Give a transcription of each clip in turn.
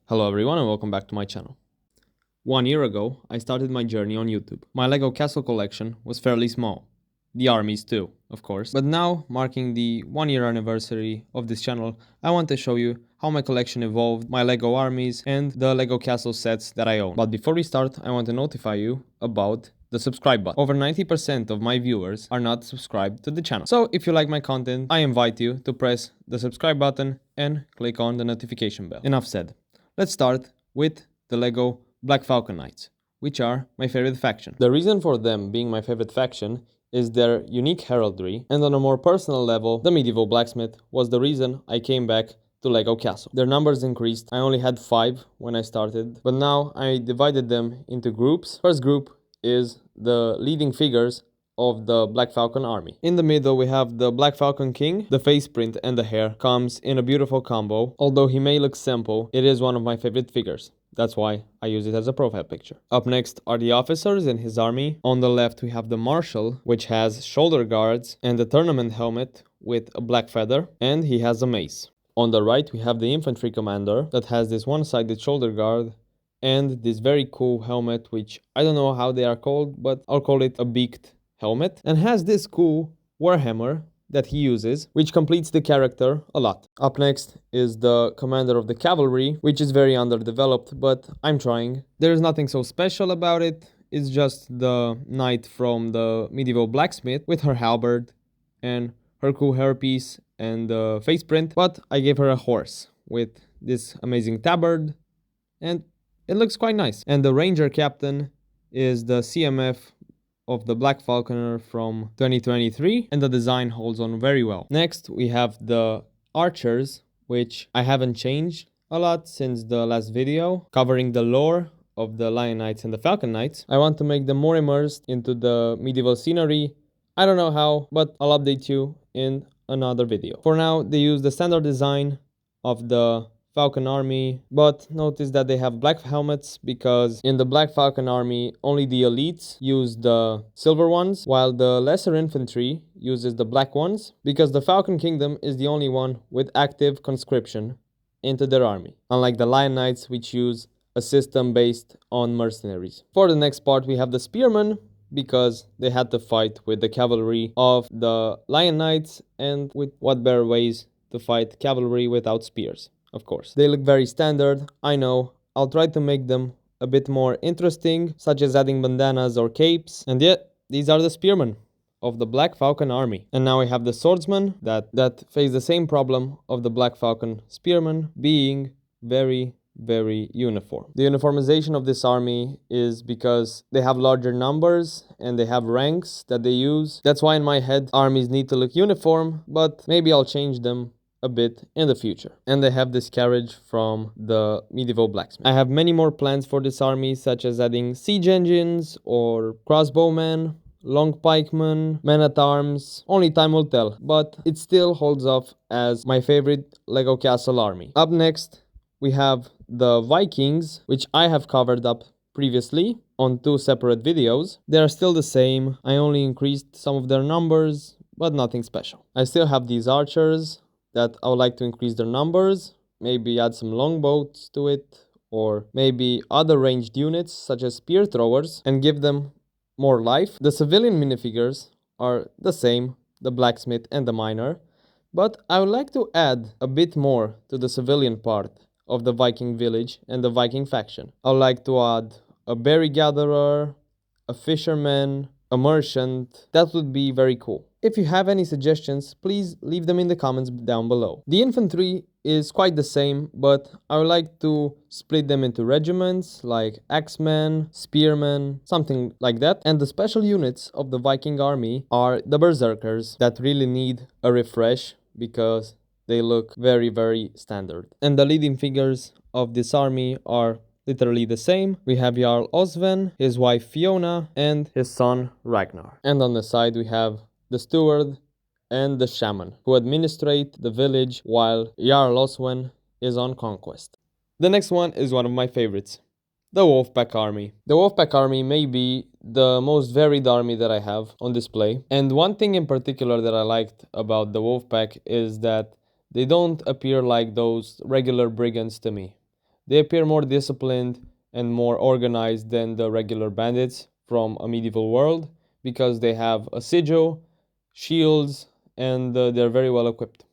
Hello everyone and welcome back to my channel. 1 year ago, I started my journey on YouTube. My LEGO castle collection was fairly small. The armies too, of course. But now, marking the 1 year anniversary of this channel, I want to show you how my collection evolved, my LEGO armies, and the LEGO castle sets that I own. But before we start, I want to notify you about the subscribe button. Over 90% of my viewers are not subscribed to the channel. So if you like my content, I invite you to press the subscribe button and click on the notification bell. Enough said. Let's start with the LEGO Black Falcon Knights, which are my favorite faction. The reason for them being my favorite faction is their unique heraldry, and on a more personal level, the medieval blacksmith was the reason I came back to LEGO Castle. Their numbers increased. I only had 5 when I started, but now I divided them into groups. First group is the leading figures of the Black Falcon army. In the middle we have the Black Falcon King. The face print and the hair comes in a beautiful combo. Although he may look simple, it is one of my favorite figures. That's why I use it as a profile picture. Up next are the officers and his army. On the left we have the Marshal, which has shoulder guards and a tournament helmet with a black feather, and he has a mace. On the right we have the infantry commander that has this one-sided shoulder guard and this very cool helmet, which I don't know how they are called, but I'll call it a beaked helmet, and has this cool warhammer that he uses, which completes the character a lot. Up next is the commander of the cavalry, which is very underdeveloped, but I'm trying. There's nothing so special about it. It's just the knight from the medieval blacksmith with her halberd and her cool hairpiece and the face print, but I gave her a horse with this amazing tabard, and it looks quite nice. And the ranger captain is the CMF of the Black Falconer from 2023, and the design holds on very well. Next we have the archers, which I haven't changed a lot since the last video covering the lore of the Lion Knights and the Falcon Knights. I want to make them more immersed into the medieval scenery. I don't know how, but I'll update you in another video. For now, they use the standard design of the Falcon army, but notice that they have black helmets because in the Black Falcon army only the elites use the silver ones, while the lesser infantry uses the black ones, because the Falcon Kingdom is the only one with active conscription into their army, unlike the Lion Knights, which use a system based on mercenaries. For the next part we have the spearmen, because they had to fight with the cavalry of the Lion Knights, and with what better ways to fight cavalry without spears. Of course. They look very standard, I know. I'll try to make them a bit more interesting, such as adding bandanas or capes. And yet, these are the spearmen of the Black Falcon army. And now we have the swordsmen that face the same problem of the Black Falcon spearmen, being very uniform. The uniformization of this army is because they have larger numbers and they have ranks that they use. That's why in my head armies need to look uniform, but maybe I'll change them a bit in the future. And they have this carriage from the medieval blacksmith. I have many more plans for this army, such as adding siege engines or crossbowmen, long pikemen, men-at-arms. Only time will tell, but it still holds up as my favorite LEGO Castle army. Up next we have the Vikings, which I have covered up previously on 2 separate videos. They are still the same. I only increased some of their numbers, but nothing special. I still have these archers that I would like to increase their numbers, maybe add some longbows to it, or maybe other ranged units such as spear throwers, and give them more life. The civilian minifigures are the same, the blacksmith and the miner, but I would like to add a bit more to the civilian part of the Viking village and the Viking faction. I would like to add a berry gatherer, a fisherman, a merchant. That would be very cool. If you have any suggestions, please leave them in the comments down below. The infantry is quite the same, but I would like to split them into regiments like axemen, spearmen, something like that. And the special units of the Viking army are the berserkers that really need a refresh because they look very standard. And the leading figures of this army are literally the same. We have Jarl Osven, his wife Fiona, and his son Ragnar. And on the side we have the steward and the shaman, who administrate the village while Jarl Oswen is on conquest. The next one is one of my favorites, the Wolfpack army. The Wolfpack army may be the most varied army that I have on display. And one thing in particular that I liked about the Wolfpack is that they don't appear like those regular brigands to me. They appear more disciplined and more organized than the regular bandits from a medieval world because they have a sigil, shields, and they're very well equipped.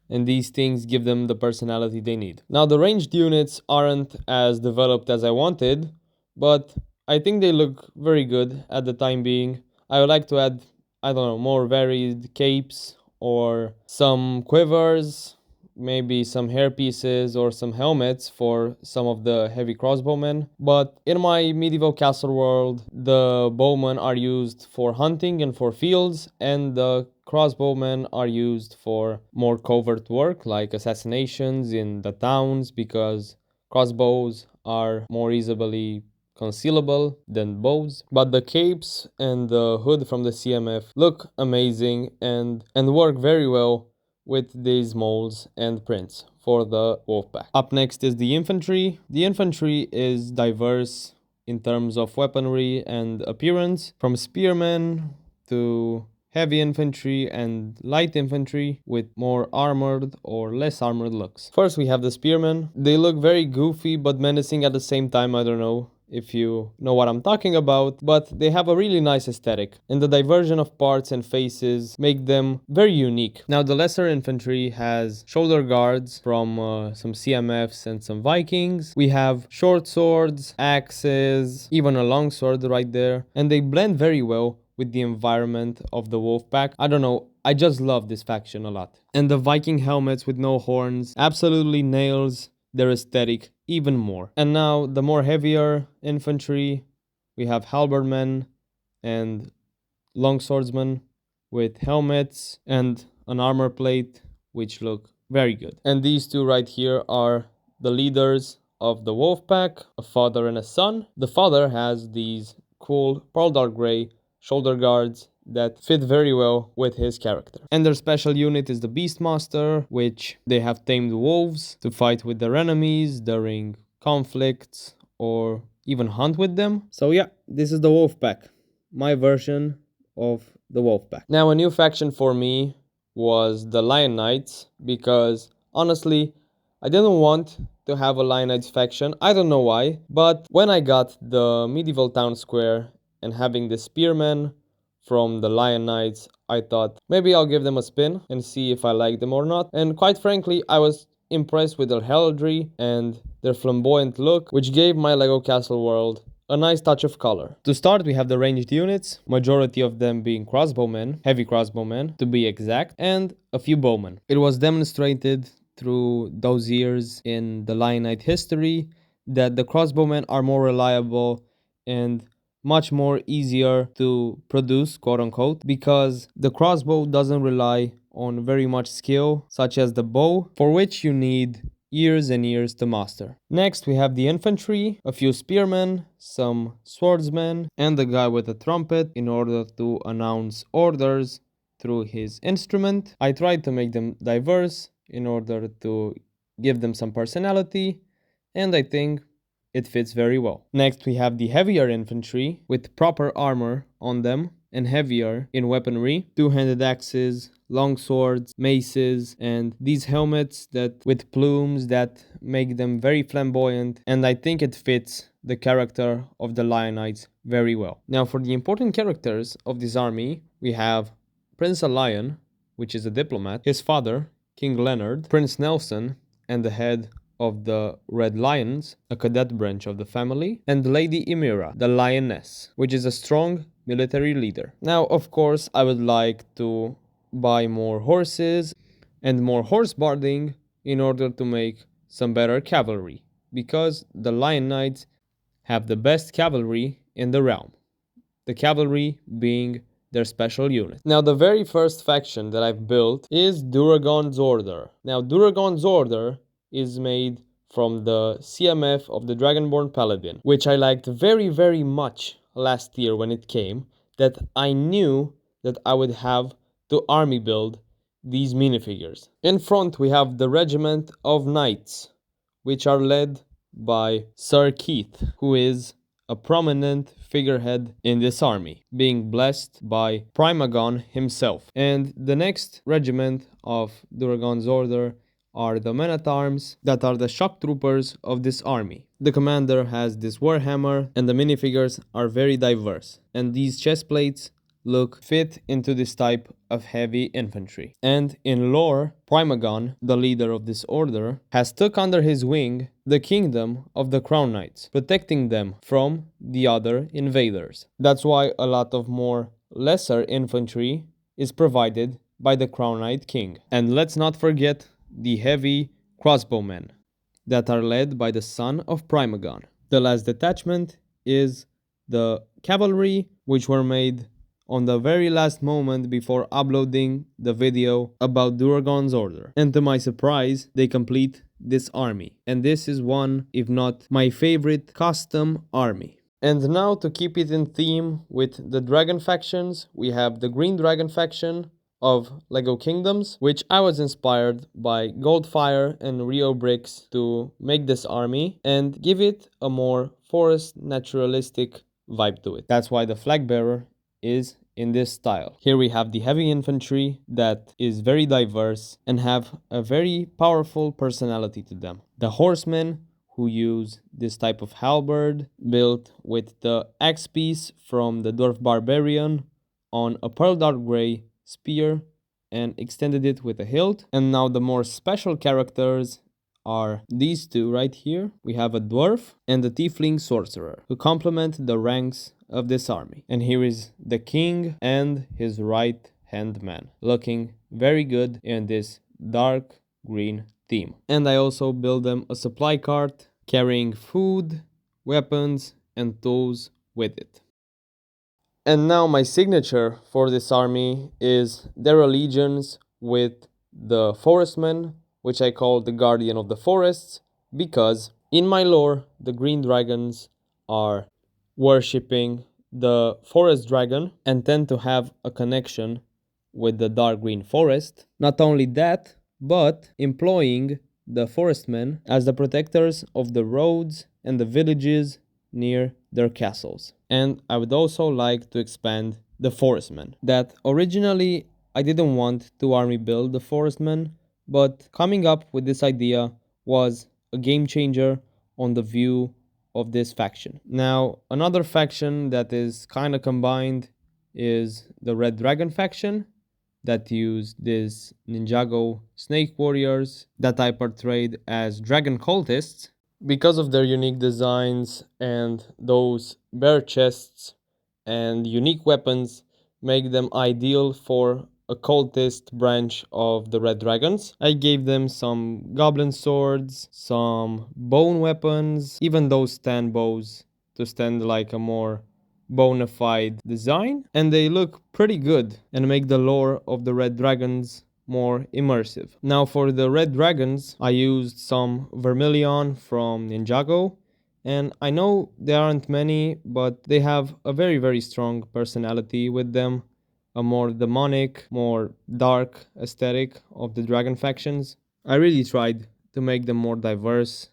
And these things give them the personality they need. Now, the ranged units aren't as developed as I wanted, but I think they look very good at the time being. I would like to add, I don't know, more varied capes or some quivers, maybe some hair pieces or some helmets for some of the heavy crossbowmen. But in my medieval castle world, the bowmen are used for hunting and for fields, and the crossbowmen are used for more covert work like assassinations in the towns because crossbows are more easily concealable than bows. But the capes and the hood from the CMF look amazing and work very well with these molds and prints for the Wolfpack. Up next is the infantry. The infantry is diverse in terms of weaponry and appearance, from spearmen to heavy infantry and light infantry with more armored or less armored looks. First we have the spearmen. They look very goofy but menacing at the same time. I don't know if you know what I'm talking about, but they have a really nice aesthetic, and the diversion of parts and faces make them very unique. Now, the lesser infantry has shoulder guards from some CMFs and some Vikings. We have short swords, axes, even a long sword right there, and they blend very well with the environment of the Wolfpack. I don't know, I just love this faction a lot. And the Viking helmets with no horns absolutely nails their aesthetic even more. And now the more heavier infantry, we have halberdmen and longswordsmen with helmets and an armor plate, which look very good. And these two right here are the leaders of the Wolfpack, a father and a son. The father has these cool pearl dark gray shoulder guards that fit very well with his character. And their special unit is the Beastmaster, which they have tamed wolves to fight with their enemies during conflicts or even hunt with them. So yeah, this is the Wolfpack, my version of the Wolfpack. Now, a new faction for me was the Lion Knights, because honestly, I didn't want to have a Lion Knights faction. I don't know why, but when I got the medieval town square and having the spearmen from the Lion Knights, I thought maybe I'll give them a spin and see if I like them or not. And quite frankly, I was impressed with their heraldry and their flamboyant look, which gave my Lego Castle world a nice touch of color. To start, we have the ranged units, majority of them being crossbowmen, heavy crossbowmen to be exact, and a few bowmen. It was demonstrated through those years in the Lion Knight history that the crossbowmen are more reliable and much more easier to produce, quote unquote, because the crossbow doesn't rely on very much skill, such as the bow, for which you need years and years to master. Next, we have the infantry, a few spearmen, some swordsmen, and the guy with a trumpet in order to announce orders through his instrument. I tried to make them diverse in order to give them some personality, and I think it fits very well. Next, we have the heavier infantry with proper armor on them and heavier in weaponry, two-handed axes, long swords, maces, and these helmets that with plumes that make them very flamboyant, and I think it fits the character of the Lion Knights very well. Now, for the important characters of this army, we have Prince Lion, which is a diplomat, his father, King Leonard, Prince Nelson, and the head of the Red Lions, a cadet branch of the family, and Lady Emira, the Lioness, which is a strong military leader. Now, of course, I would like to buy more horses and more horse barding in order to make some better cavalry, because the Lion Knights have the best cavalry in the realm, the cavalry being their special unit. Now, the very first faction that I've built is Duragon's Order. Now, Duragon's Order is made from the CMF of the Dragonborn Paladin, which I liked very, very much last year when it came, that I knew that I would have to army build these minifigures. In front, we have the Regiment of Knights, which are led by Sir Keith, who is a prominent figurehead in this army, being blessed by Primagon himself. And the next regiment of Duragon's Order are the men-at-arms that are the shock troopers of this army. The commander has this warhammer and the minifigures are very diverse, and these chest plates look fit into this type of heavy infantry. And in lore, Primagon, the leader of this order, has took under his wing the kingdom of the Crown Knights, protecting them from the other invaders. That's why a lot of more lesser infantry is provided by the Crown Knight King. And let's not forget the heavy crossbowmen that are led by the son of Primagon. The last detachment is the cavalry, which were made on the very last moment before uploading the video about Duragon's order. And to my surprise, they complete this army. And this is one, if not my favorite, custom army. And now, to keep it in theme with the dragon factions, we have the Green Dragon faction of LEGO Kingdoms, which I was inspired by Goldfire and Rio bricks to make this army and give it a more forest naturalistic vibe to it. That's why the flag bearer is in this style. Here we have the heavy infantry that is very diverse and have a very powerful personality to them. The horsemen, who use this type of halberd built with the axe piece from the dwarf barbarian on a pearl dark gray spear and extended it with a hilt. And now the more special characters are these two right here. We have a dwarf and a tiefling sorcerer who complement the ranks of this army. And here is the king and his right hand man, looking very good in this dark green theme. And I also build them a supply cart carrying food, weapons, and tools with it. And now my signature for this army is their allegiance with the forestmen, which I call the guardian of the forests, because in my lore, the green dragons are worshipping the forest dragon and tend to have a connection with the dark green forest. Not only that, but employing the forestmen as the protectors of the roads and the villages near their castles. And I would also like to expand the forestmen. That originally I didn't want to army build the forestmen, but coming up with this idea was a game changer on the view of this faction. Now, another faction that is kind of combined is the Red Dragon faction, that use this Ninjago snake warriors that I portrayed as dragon cultists. Because of their unique designs and those bare chests and unique weapons make them ideal for a cultist branch of the Red Dragons. I gave them some goblin swords, some bone weapons, even those stand bows to stand like a more bona fide design, and they look pretty good and make the lore of the Red Dragons more immersive. Now for the Red Dragons, I used some vermilion from Ninjago, and I know there aren't many, but they have a very strong personality with them, a more demonic, more dark aesthetic of the dragon factions. I really tried to make them more diverse,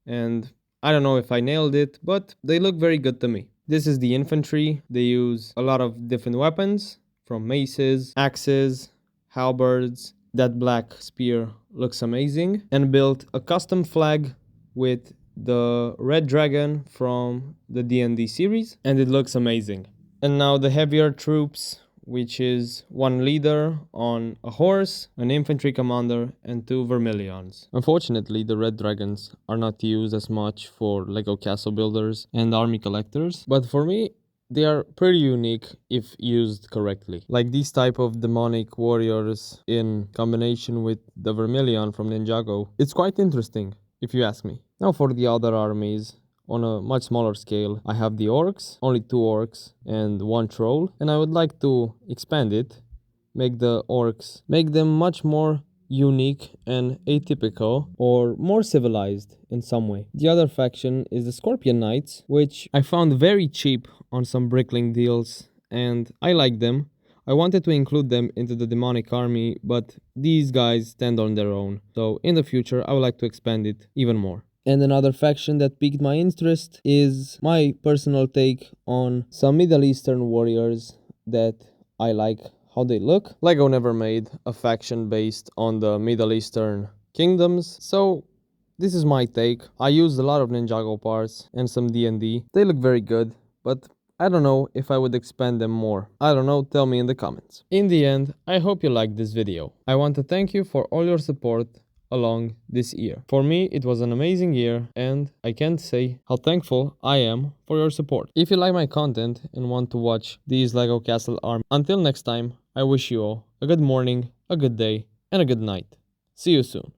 and I don't know if I nailed it, but they look very good to me. This is the infantry. They use a lot of different weapons, from maces, axes, halberds. That black spear looks amazing. And built a custom flag with the red dragon from the D&D series, and it looks amazing. And now the heavier troops, which is one leader on a horse, an infantry commander, and 2 vermilions. Unfortunately, the red dragons are not used as much for LEGO castle builders and army collectors, but for me, they are pretty unique if used correctly. Like these type of demonic warriors in combination with the vermilion from Ninjago. It's quite interesting, if you ask me. Now for the other armies, on a much smaller scale, I have the orcs, only 2 orcs and 1 troll, and I would like to expand it, make the orcs, make them much more unique and atypical, or more civilized in some way. The other faction is the Scorpion Knights, which I found very cheap on some bricklink deals, and I like them. I wanted to include them into the demonic army, but these guys stand on their own, so in the future I would like to expand it even more. And another faction that piqued my interest is my personal take on some Middle Eastern warriors that I like how they look. LEGO never made a faction based on the Middle Eastern kingdoms. So this is my take. I used a lot of Ninjago parts and some D&D. They look very good, but I don't know if I would expand them more. I don't know, tell me in the comments. In the end, I hope you liked this video. I want to thank you for all your support along this year. For me, it was an amazing year and I can't say how thankful I am for your support. If you like my content and want to watch these LEGO Castle Army, until next time, I wish you all a good morning, a good day, and a good night. See you soon.